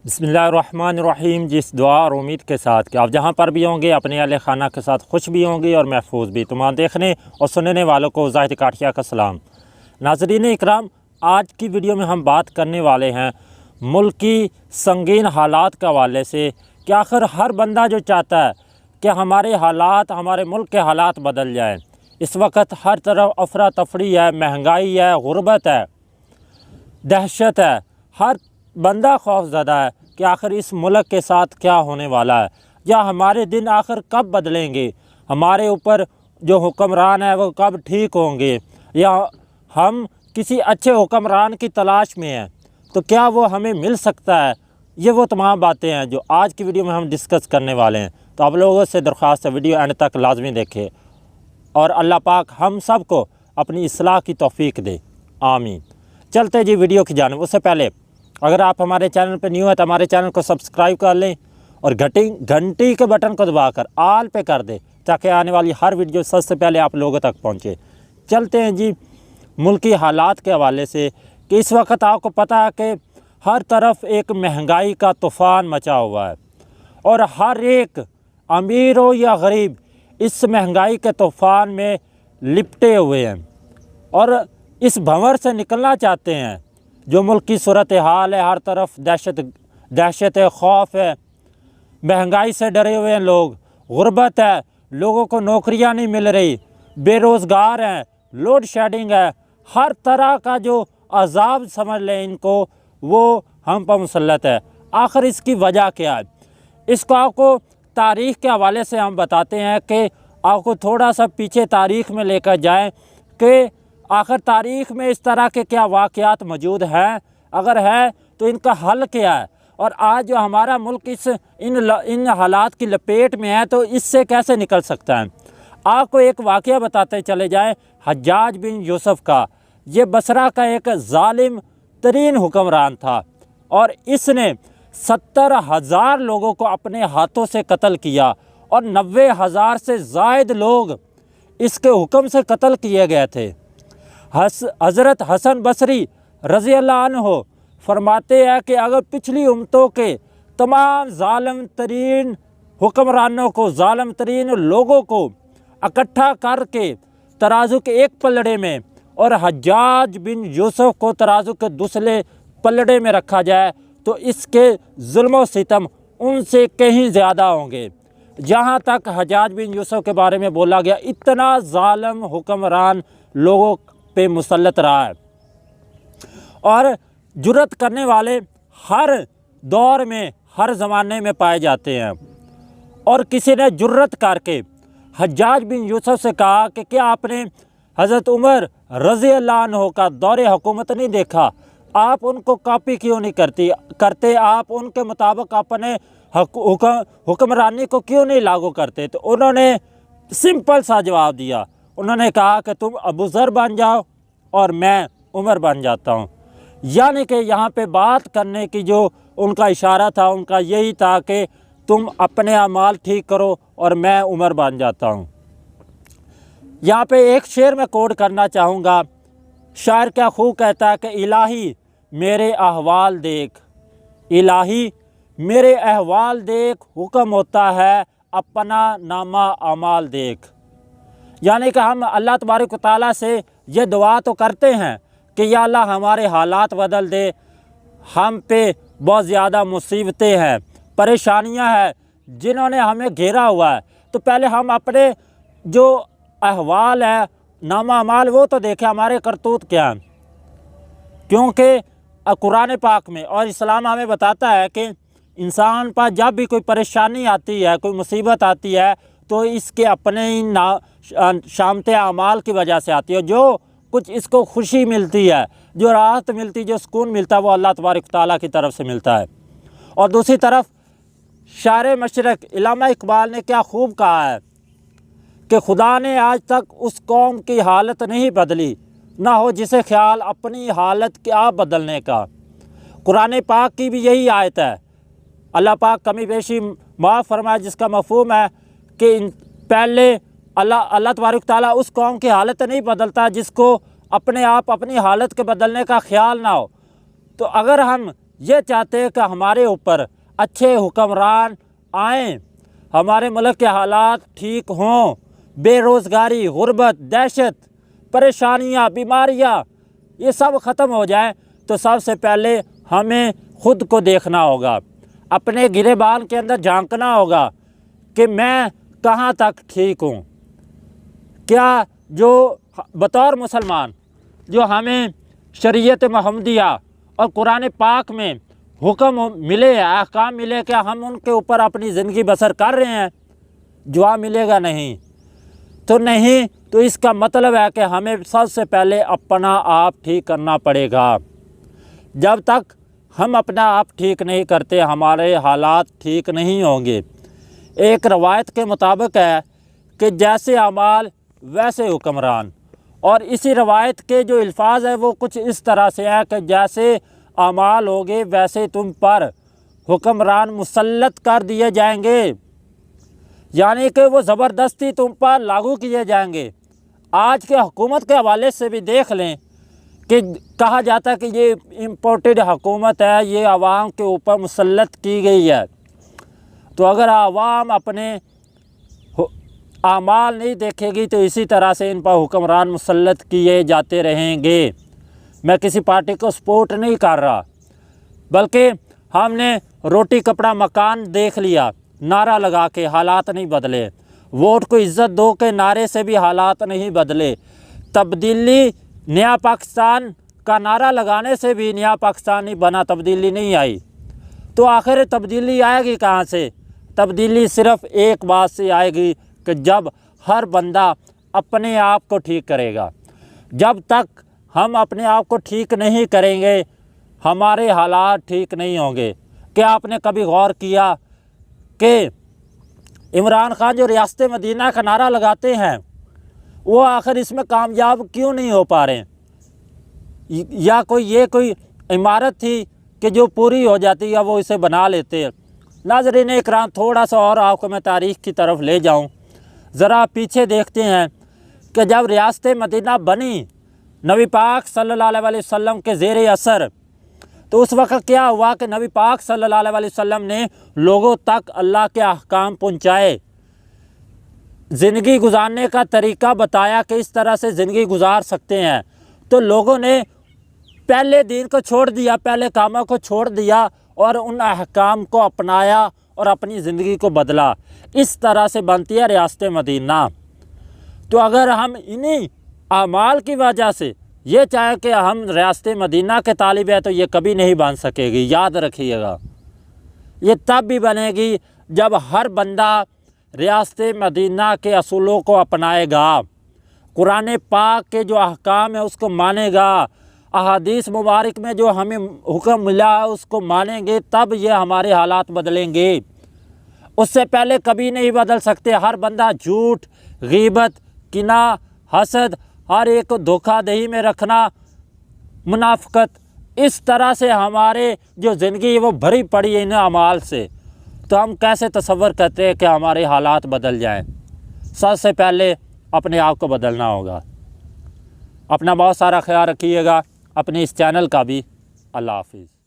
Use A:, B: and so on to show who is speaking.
A: बिस्मिल्लाहिर्रहमानिर्रहीम। जिस दुआ और उम्मीद के साथ कि आप जहाँ पर भी होंगे अपने अहले खाना के साथ खुश भी होंगे और महफूज भी। तमाम देखने और सुनने वालों को ज़ाहिद काठिया का सलाम। नाज़रीन इकराम, आज की वीडियो में हम बात करने वाले हैं मुल्क की संगीन हालात के हवाले से कि आखिर हर बंदा जो चाहता है कि हमारे हालात, हमारे मुल्क के हालात बदल जाएँ। इस वक्त हर तरफ अफरा तफरी है, महंगाई है, गुर्बत है, दहशत है। हर बंदा खौफज़दा है कि आखिर इस मुल्क के साथ क्या होने वाला है, या हमारे दिन आखिर कब बदलेंगे, हमारे ऊपर जो हुक्मरान है वो कब ठीक होंगे, या हम किसी अच्छे हुक्मरान की तलाश में हैं तो क्या वो हमें मिल सकता है। ये वो तमाम बातें हैं जो आज की वीडियो में हम डिस्कस करने वाले हैं। तो आप लोगों से दरख्वास्त है वीडियो एंड तक लाजमी देखें और अल्लाह पाक हम सब को अपनी इस्लाह की तौफीक दे, आमीन। चलते जी वीडियो की जानिब। उससे पहले अगर आप हमारे चैनल पर न्यू है तो हमारे चैनल को सब्सक्राइब कर लें और घंटी के बटन को दबाकर आल पे कर दें ताकि आने वाली हर वीडियो सबसे पहले आप लोगों तक पहुंचे। चलते हैं जी मुल्की हालात के हवाले से कि इस वक्त आपको पता है कि हर तरफ एक महंगाई का तूफ़ान मचा हुआ है और हर एक अमीर हो या गरीब इस महंगाई के तूफ़ान में लिपटे हुए हैं और इस भंवर से निकलना चाहते हैं। जो मुल्क की सूरत हाल है, हर तरफ दहशत है, खौफ है, महंगाई से डरे हुए हैं लोग, गुर्बत है, लोगों को नौकरियां नहीं मिल रही, बेरोज़गार हैं, लोड शेडिंग है, हर तरह का जो अजाब समझ लें इनको वो हम पर मुसल्लत है। आखिर इसकी वजह क्या है, इसको आपको तारीख़ के हवाले से हम बताते हैं कि आपको थोड़ा सा पीछे तारीख़ में लेकर जाएं कि आखिर तारीख़ में इस तरह के क्या वाक़यात मौजूद हैं, अगर है तो इनका हल क्या है, और आज जो हमारा मुल्क इन हालात की लपेट में है तो इससे कैसे निकल सकता है। आपको एक वाक़या बताते चले जाएं हज्जाज बिन यूसुफ का। ये बसरा का एक ज़ालिम तरीन हुक्मरान था और इसने 70,000 लोगों को अपने हाथों से कत्ल किया और 90,000 से ज़ायद लोग इसके हुक्म से कत्ल किए गए थे। हज़रत हसन बसरी रज़ी अल्लाह अन्हु फरमाते हैं कि अगर पिछली उम्मतों के तमाम ज़ालिम तरीन हुक्मरानों को, ज़ालिम तरीन लोगों को इकट्ठा करके तराजू के एक पलड़े में और हज्जाज बिन यूसुफ को तराजू के दूसरे पलड़े में रखा जाए तो इसके जुल्म व सितम उनसे कहीं ज़्यादा होंगे। जहाँ तक हज्जाज बिन यूसुफ के बारे में बोला गया, इतना ज़ालिम हुक्मरान लोगों पे मुसल्लत रहा है और जुर्रत करने वाले हर दौर में, हर ज़माने में पाए जाते हैं। और किसी ने जुर्रत करके हज्जाज बिन यूसुफ से कहा कि क्या आपने हज़रत उमर रज़ी अल्लाह अन्हु का दौरे हुकूमत नहीं देखा, आप उनको कॉपी क्यों नहीं करते, आप उनके मुताबिक अपने हुक्मरानी को क्यों नहीं लागू करते। तो उन्होंने सिंपल सा जवाब दिया, उन्होंने कहा कि तुम अबू ज़र बन जाओ और मैं उमर बन जाता हूँ। यानी कि यहाँ पे बात करने की जो उनका इशारा था उनका यही था कि तुम अपने अमाल ठीक करो और मैं उमर बन जाता हूँ। यहाँ पे एक शेर में कोट करना चाहूँगा। शायर क्या खूब कहता है कि इलाही मेरे अहवाल देख, इलाही मेरे अहवाल देख, हुक्म होता है अपना नामा अमाल देख। यानी कि हम अल्लाह तबारक व तआला से ये दुआ तो करते हैं कि या अल्लाह हमारे हालात बदल दे, हम पे बहुत ज़्यादा मुसीबतें हैं, परेशानियां हैं जिन्होंने हमें घेरा हुआ है, तो पहले हम अपने जो अहवाल है, नामा अमाल, वो तो देखें हमारे करतूत क्या हैं। क्योंकि कुरान पाक में और इस्लाम हमें बताता है कि इंसान पर जब भी कोई परेशानी आती है, कोई मुसीबत आती है तो इसके अपने ही शामते अमाल की वजह से आती है। जो कुछ इसको खुशी मिलती है, जो राहत मिलती है, जो सुकून मिलता है, वो अल्लाह तबारक तआला की तरफ से मिलता है। और दूसरी तरफ शायर मशरक़ इल्लामा इकबाल ने क्या खूब कहा है कि खुदा ने आज तक उस कौम की हालत नहीं बदली, ना हो जिसे ख्याल अपनी हालत क्या बदलने का। कुरान पाक की भी यही आयत है। अल्लाह पाक कमी बेशी माफ़ फरमाए, जिसका मफ़हूम है कि पहले अल्लाह तबारक तआला उस कौम की हालत नहीं बदलता जिसको अपने आप अपनी हालत के बदलने का ख्याल ना हो। तो अगर हम یہ چاہتے ہیں کہ ہمارے اوپر اچھے حکمران آئیں، ہمارے ملک کے حالات ٹھیک ہوں، بے روزگاری، غربت، دہشت، پریشانیاں، بیماریاں یہ سب ختم ہو جائیں، تو سب سے پہلے ہمیں خود کو دیکھنا ہوگا، اپنے گریبان کے اندر جھانکنا ہوگا کہ میں کہاں تک ٹھیک ہوں۔ کیا جو بطور مسلمان جو ہمیں شریعت محمدیہ اور قرآن پاک میں حکم ملے، احکام ملے، کہ ہم ان کے اوپر اپنی زندگی بسر کر رہے ہیں؟ جواب ملے گا نہیں۔ تو اس کا مطلب ہے کہ ہمیں سب سے پہلے اپنا آپ ٹھیک کرنا پڑے گا۔ جب تک ہم اپنا آپ ٹھیک نہیں کرتے ہمارے حالات ٹھیک نہیں ہوں گے۔ ایک روایت کے مطابق ہے کہ جیسے اعمال ویسے حکمران، اور اسی روایت کے جو الفاظ ہیں وہ کچھ اس طرح سے ہے کہ جیسے اعمال ہوگے ویسے تم پر حکمران مسلط کر دیے جائیں گے، یعنی کہ وہ زبردستی تم پر لاگو کیے جائیں گے۔ آج کے حکومت کے حوالے سے بھی دیکھ لیں کہ کہا جاتا ہے کہ یہ امپورٹڈ حکومت ہے، یہ عوام کے اوپر مسلط کی گئی ہے۔ تو اگر عوام اپنے اعمال نہیں دیکھے گی تو اسی طرح سے ان پر حکمران مسلط کیے جاتے رہیں گے۔ میں کسی پارٹی کو سپورٹ نہیں کر رہا، بلکہ ہم نے روٹی کپڑا مکان دیکھ لیا نعرہ لگا کے، حالات نہیں بدلے۔ ووٹ کو عزت دو کے نعرے سے بھی حالات نہیں بدلے۔ تبدیلی نیا پاکستان کا نعرہ لگانے سے بھی نیا پاکستان نہیں بنا، تبدیلی نہیں آئی۔ تو آخر تبدیلی آئے گی کہاں سے؟ تبدیلی صرف ایک بات سے آئے گی کہ جب ہر بندہ اپنے آپ کو ٹھیک کرے گا۔ جب تک ہم اپنے آپ کو ٹھیک نہیں کریں گے ہمارے حالات ٹھیک نہیں ہوں گے۔ کیا آپ نے کبھی غور کیا کہ عمران خان جو ریاست مدینہ کا نعرہ لگاتے ہیں وہ آخر اس میں کامیاب کیوں نہیں ہو پا رہے؟ یا کوئی عمارت تھی کہ جو پوری ہو جاتی ہے وہ اسے بنا لیتے ہیں؟ ناظرین اکرام، تھوڑا سا اور آپ کو میں تاریخ کی طرف لے جاؤں، ذرا پیچھے دیکھتے ہیں کہ جب ریاست مدینہ بنی نبی پاک صلی اللہ علیہ وسلم کے زیر اثر، تو اس وقت کیا ہوا کہ نبی پاک صلی اللہ علیہ وسلم نے لوگوں تک اللہ کے احکام پہنچائے، زندگی گزارنے کا طریقہ بتایا کہ اس طرح سے زندگی گزار سکتے ہیں۔ تو لوگوں نے پہلے دین کو چھوڑ دیا، پہلے کاموں کو چھوڑ دیا اور ان احکام کو اپنایا اور اپنی زندگی کو بدلا۔ اس طرح سے بنتی ہے ریاست مدینہ۔ تو اگر ہم انہی اعمال کی وجہ سے یہ چاہے کہ ہم ریاست مدینہ کے طالب ہیں تو یہ کبھی نہیں بن سکے گی، یاد رکھیے گا۔ یہ تب بھی بنے گی جب ہر بندہ ریاست مدینہ کے اصولوں کو اپنائے گا، قرآن پاک کے جو احکام ہے اس کو مانے گا، احادیث مبارک میں جو ہمیں حکم ملا ہے اس کو مانیں گے، تب یہ ہمارے حالات بدلیں گے۔ اس سے پہلے کبھی نہیں بدل سکتے۔ ہر بندہ جھوٹ، غیبت، کینہ، حسد، ہر ایک کو دھوکہ دہی میں رکھنا، منافقت، اس طرح سے ہمارے جو زندگی ہے وہ بھری پڑی ہے ان اعمال سے۔ تو ہم کیسے تصور کرتے ہیں کہ ہمارے حالات بدل جائیں؟ سب سے پہلے اپنے آپ کو بدلنا ہوگا۔ اپنا بہت سارا خیال رکھیے گا، اپنے اس چینل کا بھی۔ اللہ حافظ۔